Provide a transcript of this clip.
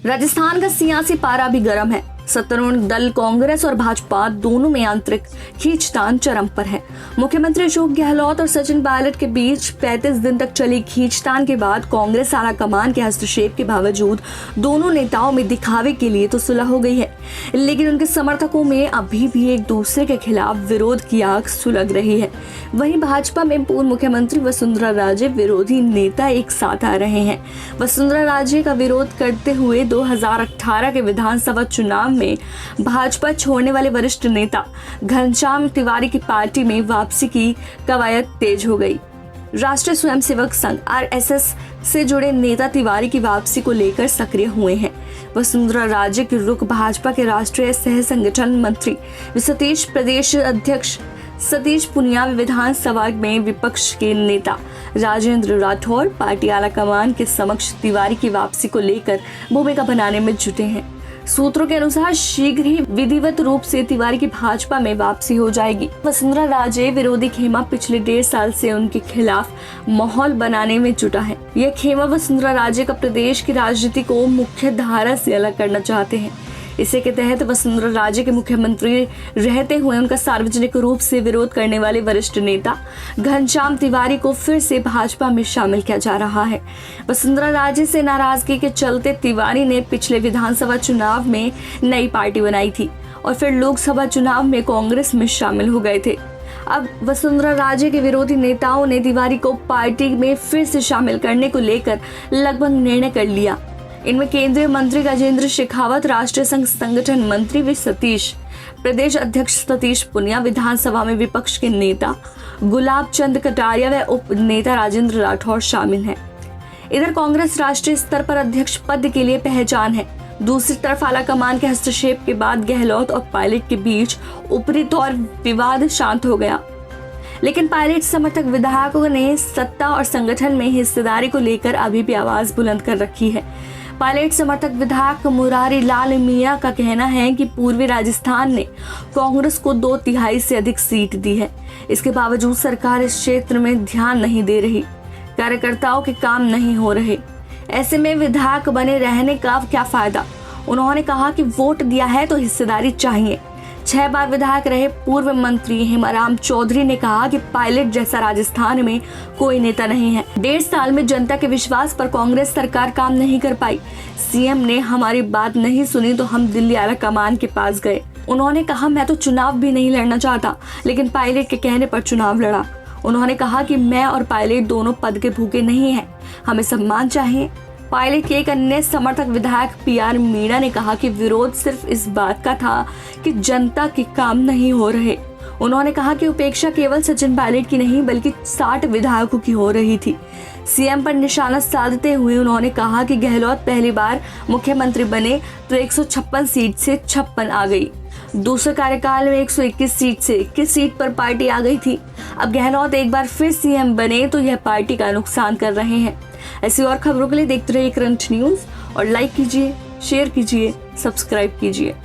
राजस्थान का सियासी पारा भी गर्म है। सत्तारूढ़ दल कांग्रेस और भाजपा दोनों में आंतरिक खींचतान चरम पर है। मुख्यमंत्री अशोक गहलोत और सचिन पायलट के बीच 35 दिन तक चली खींचतान के बाद कांग्रेस आला कमान के हस्तक्षेप के बावजूद दोनों नेताओं में दिखावे के लिए तो सुलह हो गई है, लेकिन उनके समर्थकों में अभी भी एक दूसरे के खिलाफ विरोध की आग सुलग रही है। वहीं भाजपा में पूर्व मुख्यमंत्री वसुंधरा राजे विरोधी नेता एक साथ आ रहे हैं। वसुंधरा राजे का विरोध करते हुए 2018 के विधानसभा चुनाव में भाजपा छोड़ने वाले वरिष्ठ नेता घनश्याम तिवारी की पार्टी में वापसी की कवायद तेज हो गई। राष्ट्रीय स्वयंसेवक संघ RSS से जुड़े नेता तिवारी की वापसी को लेकर सक्रिय हुए हैं। वसुंधरा राजे की रुख भाजपा के राष्ट्रीय सह संगठन मंत्री सतीश, प्रदेश अध्यक्ष सतीश पुनिया, विधानसभा में विपक्ष के नेता राजेंद्र राठौर पार्टी आला कमान के समक्ष तिवारी की वापसी को लेकर भूमिका बनाने में जुटे हैं। सूत्रों के अनुसार शीघ्र ही विधिवत रूप से तिवारी की भाजपा में वापसी हो जाएगी। वसुंधरा राजे विरोधी खेमा पिछले 1.5 साल से उनके खिलाफ माहौल बनाने में जुटा है। यह खेमा वसुंधरा राजे का प्रदेश की राजनीति को मुख्य धारा से अलग करना चाहते हैं। इसी के तहत वसुंधरा राजे के मुख्यमंत्री रहते हुए उनका सार्वजनिक रूप से विरोध करने वाले वरिष्ठ नेता घनश्याम तिवारी को फिर से भाजपा में शामिल किया जा रहा है। वसुंधरा राजे से नाराजगी के चलते तिवारी ने पिछले विधानसभा चुनाव में नई पार्टी बनाई थी और फिर लोकसभा चुनाव में कांग्रेस में शामिल हो गए थे। अब वसुंधरा राजे के विरोधी नेताओं ने तिवारी को पार्टी में फिर से शामिल करने को लेकर लगभग निर्णय कर लिया। इनमें केंद्रीय मंत्री गजेंद्र शेखावत, राष्ट्रीय संघ संगठन मंत्री वी सतीश, प्रदेश अध्यक्ष सतीश पुनिया, विधानसभा में विपक्ष के नेता गुलाब चंद कटारिया व उप नेता राजेंद्र राठौर शामिल हैं। इधर कांग्रेस राष्ट्रीय स्तर पर अध्यक्ष पद के लिए पहचान है। दूसरी तरफ आला कमान के हस्तक्षेप के बाद गहलोत और पायलट के बीच ऊपरी तौर विवाद शांत हो गया, लेकिन पायलट समर्थक विधायकों ने सत्ता और संगठन में हिस्सेदारी को लेकर अभी भी आवाज बुलंद कर रखी है। पायलट समर्थक विधायक मुरारी लाल मीणा का कहना है कि पूर्वी राजस्थान ने कांग्रेस को 2/3 से अधिक सीट दी है। इसके बावजूद सरकार इस क्षेत्र में ध्यान नहीं दे रही, कार्यकर्ताओं के काम नहीं हो रहे। ऐसे में विधायक बने रहने का क्या फायदा। उन्होंने कहा कि वोट दिया है तो हिस्सेदारी चाहिए। 6 बार विधायक रहे पूर्व मंत्री हेमाराम चौधरी ने कहा कि पायलट जैसा राजस्थान में कोई नेता नहीं है। 1.5 साल में जनता के विश्वास पर कांग्रेस सरकार काम नहीं कर पाई। सीएम ने हमारी बात नहीं सुनी तो हम दिल्ली आला कमान के पास गए। उन्होंने कहा मैं तो चुनाव भी नहीं लड़ना चाहता, लेकिन पायलट के कहने पर चुनाव लड़ा। उन्होंने कहा कि मैं और पायलट दोनों पद के भूखे नहीं हैं, हमें सम्मान चाहिए। पायलट के एक अन्य समर्थक विधायक PR मीणा ने कहा कि विरोध सिर्फ इस बात का था कि जनता के काम नहीं हो रहे। उन्होंने कहा कि उपेक्षा केवल सचिन पायलट की नहीं बल्कि 60 विधायकों की हो रही थी। सीएम पर निशाना साधते हुए उन्होंने कहा कि गहलोत पहली बार मुख्यमंत्री बने तो 156 सीट से 56 आ गई। दूसरे कार्यकाल में 121 सीट से 21 सीट पर पार्टी आ गई थी। अब गहलोत एक बार फिर सीएम बने तो यह पार्टी का नुकसान कर रहे हैं। ऐसी और खबरों के लिए देखते रहिए करंट न्यूज़ और लाइक कीजिए, शेयर कीजिए, सब्सक्राइब कीजिए।